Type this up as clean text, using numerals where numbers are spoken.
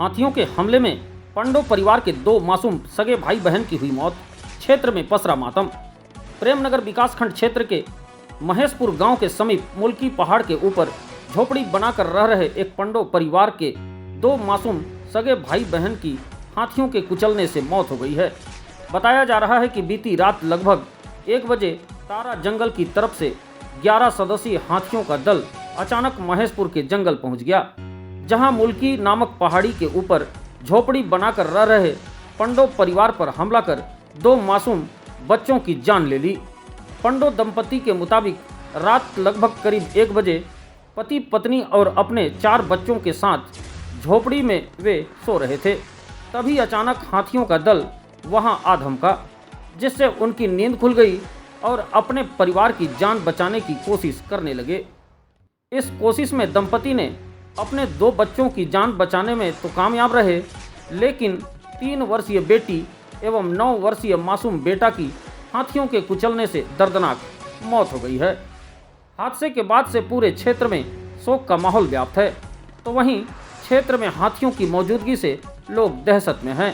हाथियों के हमले में पंडो परिवार के 2 मासूम सगे भाई बहन की हुई मौत। क्षेत्र में पसरा मातम। प्रेमनगर विकासखंड क्षेत्र के महेशपुर गांव के समीप मुल्की पहाड़ के ऊपर झोपड़ी बनाकर रह रहे एक पंडो परिवार के 2 मासूम सगे भाई बहन की हाथियों के कुचलने से मौत हो गई है। बताया जा रहा है कि बीती रात लगभग 1 बजे तारा जंगल की तरफ से 11 सदस्यीय हाथियों का दल अचानक महेशपुर के जंगल पहुंच गया, जहां मुल्की नामक पहाड़ी के ऊपर झोपड़ी बनाकर रह रहे पंडो परिवार पर हमला कर 2 मासूम बच्चों की जान ले ली। पंडो दंपति के मुताबिक रात लगभग करीब 1 बजे पति पत्नी और अपने 4 बच्चों के साथ झोपड़ी में वे सो रहे थे। तभी अचानक हाथियों का दल वहां आ धमका, जिससे उनकी नींद खुल गई और अपने परिवार की जान बचाने की कोशिश करने लगे। इस कोशिश में दंपति ने अपने 2 बच्चों की जान बचाने में तो कामयाब रहे, लेकिन 3 वर्षीय बेटी एवं 9 वर्षीय मासूम बेटा की हाथियों के कुचलने से दर्दनाक मौत हो गई है। हादसे के बाद से पूरे क्षेत्र में शोक का माहौल व्याप्त है, तो वहीं क्षेत्र में हाथियों की मौजूदगी से लोग दहशत में हैं।